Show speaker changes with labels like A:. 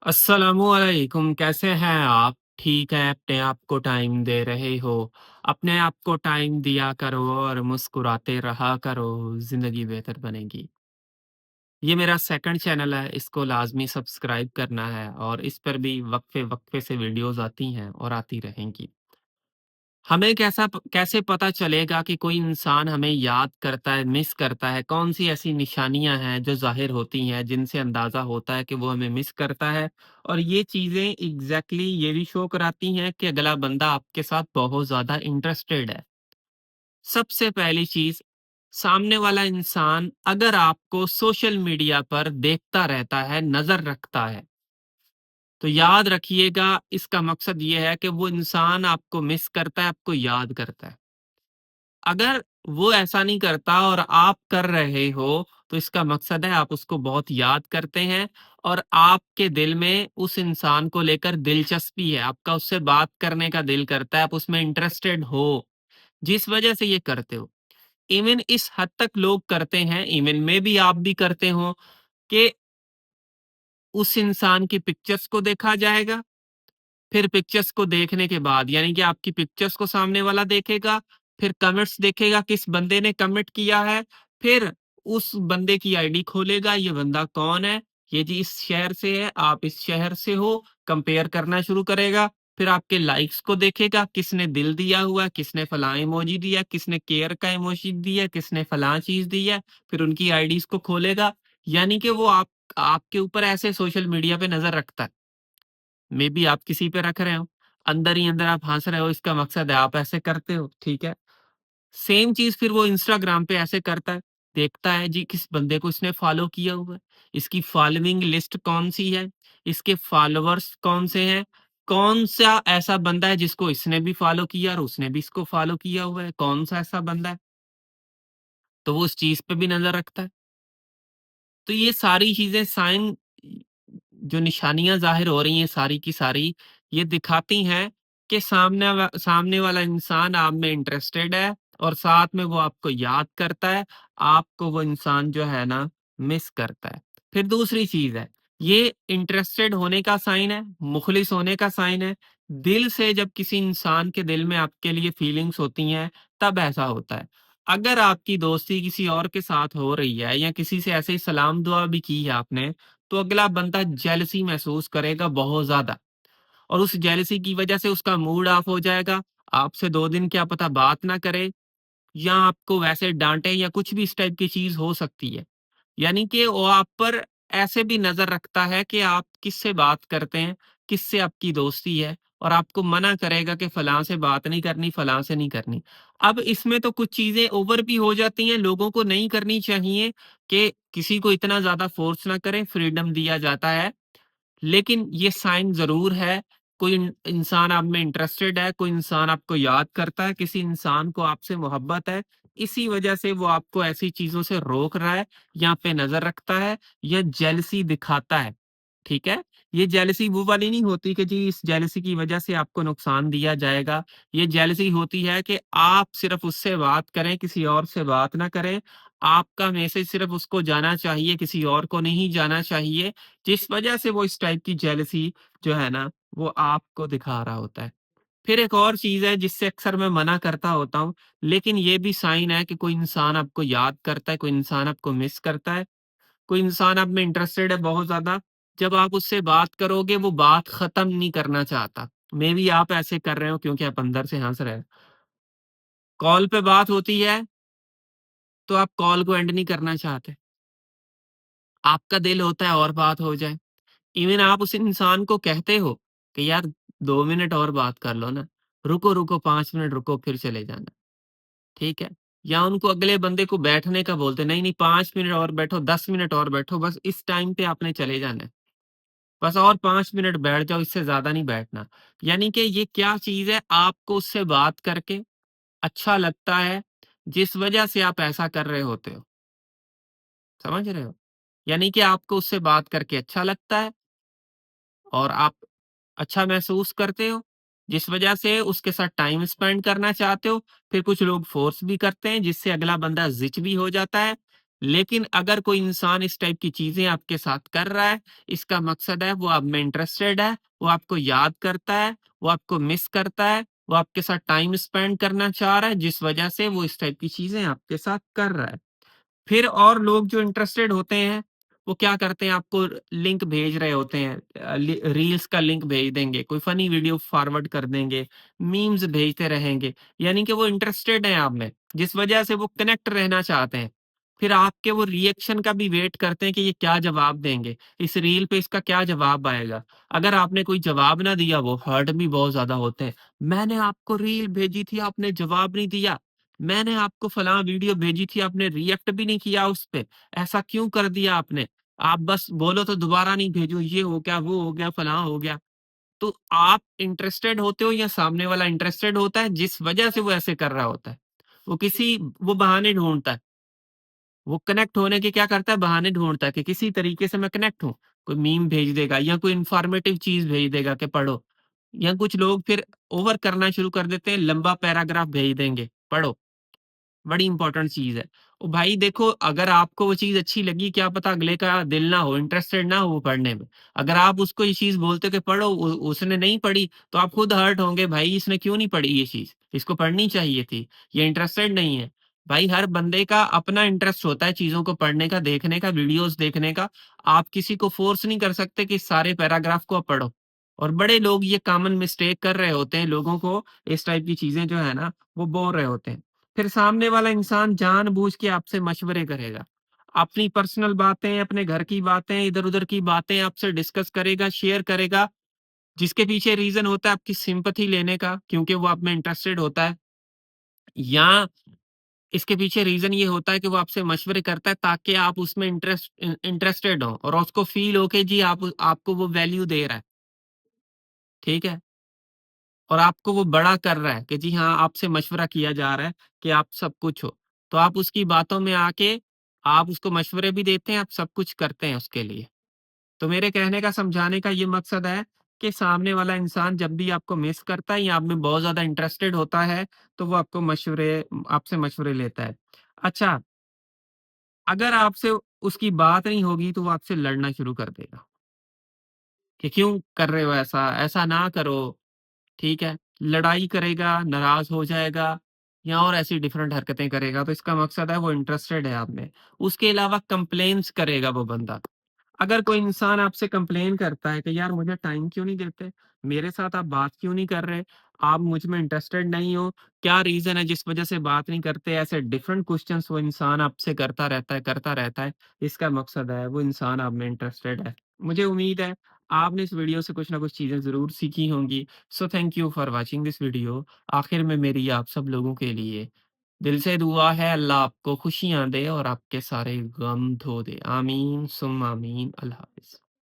A: अस्सलामुअलैकुम, कैसे हैं आप? ठीक है, अपने आप को टाइम दे रहे हो। अपने आप को टाइम दिया करो और मुस्कुराते रहा करो, ज़िंदगी बेहतर बनेगी। ये मेरा सेकंड चैनल है, इसको लाज़मी सब्सक्राइब करना है और इस पर भी वक्फ़े-वक्फ़े से वीडियोज़ आती हैं और आती रहेंगी। हमें कैसे पता चलेगा कि कोई इंसान हमें याद करता है, मिस करता है? कौन-सी ऐसी निशानियाँ हैं जो ज़ाहिर होती हैं, जिनसे अंदाज़ा होता है कि वो हमें मिस करता है? और ये चीज़ें एग्ज़ैक्टली ये भी शो कराती हैं कि अगला बंदा आपके साथ बहुत ज़्यादा इंटरेस्टेड है। सबसे पहली चीज़, सामने वाला इंसान अगर आपको सोशल मीडिया पर देखता रहता है, नज़र रखता है, तो याद रखिएगा इसका मकसद ये है कि वो इंसान आपको मिस करता है, आपको याद करता है। अगर वो ऐसा नहीं करता और आप कर रहे हो, तो इसका मकसद है आप उसको बहुत याद करते हैं और आपके दिल में उस इंसान को लेकर दिलचस्पी है, आपका उससे बात करने का दिल करता है, आप उसमें इंटरेस्टेड हो, जिस वजह से ये करते हो। इवन इस हद तक लोग करते हैं, इवन में भी आप भी करते हो कि उस इंसान की पिक्चर्स को देखा जाएगा, फिर पिक्चर्स को देखने के बाद यानी कि आपकी पिक्चर्स को सामने वाला देखेगा, फिर कमेंट्स देखेगा किस बंदे ने कमेंट किया है, फिर उस बंदे की आईडी खोलेगा, ये बंदा कौन है? ये जी इस शहर से है, आप इस शहर से हो, कंपेयर करना शुरू करेगा, फिर आपके लाइक्स को देखेगा, किसने दिल दिया हुआ है, किसने फलां इमोजी दिया, किसने केयर का इमोजी दिया, किसने फलां चीज़ दी है, फिर उनकी आईडीज़ को खोलेगा, यानी कि वो आपके ऊपर ऐसे सोशल मीडिया पे नज़र रखता है। मेबी आप किसी पे रख रहे हो, अंदर ही अंदर आप हँस रहे हो, इसका मकसद है आप ऐसे करते हो, ठीक है? सेम चीज़ फिर वो इंस्टाग्राम पे ऐसे करता है, देखता है जी किस बंदे को इसने फॉलो किया हुआ है, इसकी फॉलोइंग लिस्ट कौन-सी है, इसके फॉलोवर्स कौन से हैं, कौन-सा ऐसा बंदा है जिसको इसने भी फॉलो किया और उसने भी इसको फॉलो किया हुआ है, कौन-सा ऐसा बंदा है? तो वो उस चीज़ पे भी नज़र रखता है। तो ये सारी चीज़ें साइन जो निशानियाँ ज़ाहिर हो रही हैं सारी की सारी, ये दिखाती हैं कि सामने वाला इंसान आप में इंटरेस्टेड है और साथ में वो आपको याद करता है, आपको वो इंसान जो है ना मिस करता है। फिर दूसरी चीज़ है, ये इंटरेस्टेड होने का साइन है, मुख़लिस होने का साइन है। दिल से जब किसी इंसान के दिल में आपके लिए फीलिंग्स होती हैं, तब ऐसा होता है। अगर आपकी दोस्ती किसी और के साथ हो रही है या किसी से ऐसे ही सलाम दुआ भी की है आपने, तो अगला बंदा जेलसी महसूस करेगा बहुत ज़्यादा और उस जेलसी की वजह से उसका मूड ऑफ हो जाएगा। आपसे 2 दिन क्या पता बात ना करे या आपको वैसे डाँटे या कुछ भी इस टाइप की चीज़ हो सकती है। यानी कि वो आप पर ऐसे भी नज़र रखता है कि आप किससे बात करते हैं, किससे आपकी दोस्ती है और आपको मना करेगा कि फलाँ से बात नहीं करनी, फलाँ से नहीं करनी। अब इसमें तो कुछ चीज़ें ओवर भी हो जाती हैं, लोगों को नहीं करनी चाहिए कि किसी को इतना ज़्यादा फ़ोर्स ना करें, फ्रीडम दिया जाता है। लेकिन ये साइन ज़रूर है, कोई इंसान आप में इंटरेस्टेड है, कोई इंसान आपको याद करता है, किसी इंसान को आपसे मोहब्बत है, इसी वजह से वो आपको ऐसी चीज़ों से रोक रहा है, या पे नज़र रखता है या जेलसी दिखाता है, ठीक है? ये जेलसी वो वाली नहीं होती कि जी इस जेलसी की वजह से आपको नुकसान दिया जाएगा, ये जेलसी होती है कि आप सिर्फ़ उससे बात करें, किसी और से बात ना करें, आपका मैसेज सिर्फ़ उसको जाना चाहिए, किसी और को नहीं जाना चाहिए। जिस वजह से वो इस टाइप की जेलसी जो है ना, वो आपको दिखा रहा होता है। फिर एक और चीज़ है जिससे अक्सर मैं मना करता होता हूँ, लेकिन ये भी साइन है कि कोई इंसान आपको याद करता है, कोई इंसान आपको मिस करता है, कोई इंसान आप में इंटरेस्टेड है बहुत ज़्यादा, जब आप उससे बात करोगे वो बात ख़त्म नहीं करना चाहता। मेबी आप ऐसे कर रहे हो क्योंकि आप अंदर से हँस रहे हो। कॉल पे बात होती है, तो आप कॉल को एंड नहीं करना चाहते। आपका दिल होता है और बात हो जाए। इवन आप उस इंसान को कहते हो कि यार 2 मिनट और बात कर लो ना, रुको 5 मिनट रुको फिर चले जाना, ठीक है? या उनको अगले बंदे को बैठने का बोलते, नहीं 5 मिनट और बैठो, 10 मिनट और बैठो, बस इस टाइम पे आपने चले जाना है। बस और 5 मिनट बैठ जाओ, इससे ज़्यादा नहीं बैठना। यानी कि ये क्या चीज़ है, आपको उससे बात करके अच्छा लगता है, जिस वजह से आप ऐसा कर रहे होते हो, समझ रहे हो? यानी कि आपको उससे बात करके अच्छा लगता है और आप अच्छा महसूस करते हो, जिस वजह से उसके साथ टाइम स्पेंड करना चाहते हो, फिर कुछ लोग फ़ोर्स भी करते हैं जिससे अगला बंदा ज़िच भी हो जाता है। लेकिन अगर कोई इंसान इस टाइप की चीज़ें आपके साथ कर रहा है, इसका मकसद है वो आप में इंटरेस्टेड है, वो आपको याद करता है, वो आपको मिस करता है, वो आपके साथ टाइम स्पेंड करना चाह रहा है, जिस वजह से वो इस टाइप की चीज़ें आपके साथ कर रहा है। फिर और लोग जो इंटरेस्टेड होते हैं, वो क्या करते हैं आपको लिंक भेज रहे होते हैं रील्स का लिंक भेज देंगे, कोई फ़नी वीडियो फॉरवर्ड कर देंगे, मीम्स भेजते रहेंगे, यानी कि वो इंटरेस्टेड हैं आप में, जिस वजह से वो कनेक्ट रहना चाहते हैं। फिर आपके वो रिएक्शन का भी वेट करते हैं कि ये क्या जवाब देंगे, इस रील पे इसका क्या जवाब आएगा। अगर आपने कोई जवाब ना दिया, वो हर्ट भी बहुत ज़्यादा होते हैं। मैंने आपको रील भेजी थी, आपने जवाब नहीं दिया। मैंने आपको फलाँ वीडियो भेजी थी, आपने रिएक्ट भी नहीं किया उस पे। ऐसा क्यों कर दिया आपने? आप बस बोलो तो दोबारा नहीं भेजो, ये हो गया, वो हो गया, फलाँ हो गया। तो आप इंटरेस्टेड होते हो या सामने वाला इंटरेस्टेड होता है, जिस वजह से वो ऐसे कर रहा होता है। वो बहाने ढूँढता है। वो कनेक्ट होने के क्या करता है, बहाने ढूँढता है कि किसी तरीके से मैं कनेक्ट हूँ। कोई मीम भेज देगा या कोई इन्फॉर्मेटिव चीज़ भेज देगा कि पढ़ो। या कुछ लोग फिर ओवर करना शुरू कर देते हैं, लंबा पैराग्राफ भेज देंगे, पढ़ो। बड़ी इम्पोर्टेंट चीज़ है। ओ भाई देखो, अगर आपको वो चीज़ अच्छी लगी, क्या पता अगले का दिल ना हो, इंटरेस्टेड ना हो वो पढ़ने में। अगर आप उसको ये चीज़ बोलते हो कि पढ़ो, उसने नहीं पढ़ी, तो आप खुद हर्ट होंगे, भाई इसने क्यों नहीं पढ़ी ये चीज़? इसको पढ़नी चाहिए थी, ये इंटरेस्टेड नहीं है। भाई हर बंदे का अपना इंटरेस्ट होता है चीज़ों को पढ़ने का, देखने का, वीडियोज़ देखने का। आप किसी को फ़ोर्स नहीं कर सकते कि सारे पैराग्राफ को आप पढ़ो। और बड़े लोग ये कॉमन मिस्टेक कर रहे होते हैं, लोगों को इस टाइप की चीज़ें जो है ना, वो बोल रहे होते हैं। फिर सामने वाला इंसान जानबूझ के आपसे मशवरे करेगा। अपनी पर्सनल बातें, अपने घर की बातें, इधर-उधर की बातें आपसे डिस्कस करेगा, शेयर करेगा, जिसके पीछे रीज़न होता है आपकी सिम्पैथी लेने का, क्योंकि वो आप में इंटरेस्टेड होता है, या इसके पीछे रीज़न ये होता है कि वो आपसे मशवरे करता है ताकि आप उसमें इंटरेस्टेड हो और उसको फ़ील हो कि जी आपको वो वैल्यू दे रहा है, ठीक है? और आपको वो बड़ा कर रहा है कि जी हाँ, आपसे मशवरा किया जा रहा है कि आप सब कुछ हो। तो आप उसकी बातों में आके आप उसको मशवरे भी देते हैं, आप सब कुछ करते हैं उसके लिए। तो मेरे कहने का, समझाने का ये मकसद है कि सामने वाला इंसान जब भी आपको मिस करता है या आप में बहुत ज़्यादा इंटरेस्टेड होता है, तो वो आपसे मशवरे लेता है। अच्छा, अगर आपसे उसकी बात नहीं होगी, तो वो आपसे लड़ना शुरू कर देगा कि क्यों कर रहे हो ऐसा? ऐसा ना करो। ठीक है? लड़ाई करेगा, नाराज़ हो जाएगा या और ऐसी डिफरेंट हरकतें करेगा, तो इसका मकसद है वो इंटरेस्टेड है आप में। उसके अलावा कंप्लेंट्स करेगा वो बंदा। अगर कोई इंसान आपसे कंप्लेन करता है कि यार मुझे टाइम क्यों नहीं देते? मेरे साथ आप बात क्यों नहीं कर रहे? आप मुझ में इंटरेस्टेड नहीं हो? क्या रीज़न है जिस वज़ह से बात नहीं करते? ऐसे डिफरेंट क्वेश्चन्स वो इंसान आपसे करता रहता है, करता रहता है। इसका मकसद है वो इंसान आप में इंटरेस्टेड है। मुझे उम्मीद है आपने इस वीडियो से कुछ ना कुछ चीज़ें ज़रूर सीखी होंगी। So thank you for watching this video. आखिर में मेरी आप सब लोगों के लिए दिल से दुआ है, अल्लाह आपको खुशियाँ दे और आपके सारे गम धो दे। आमीन सुम्मा आमीन। अल्लाह हाफ़िज़।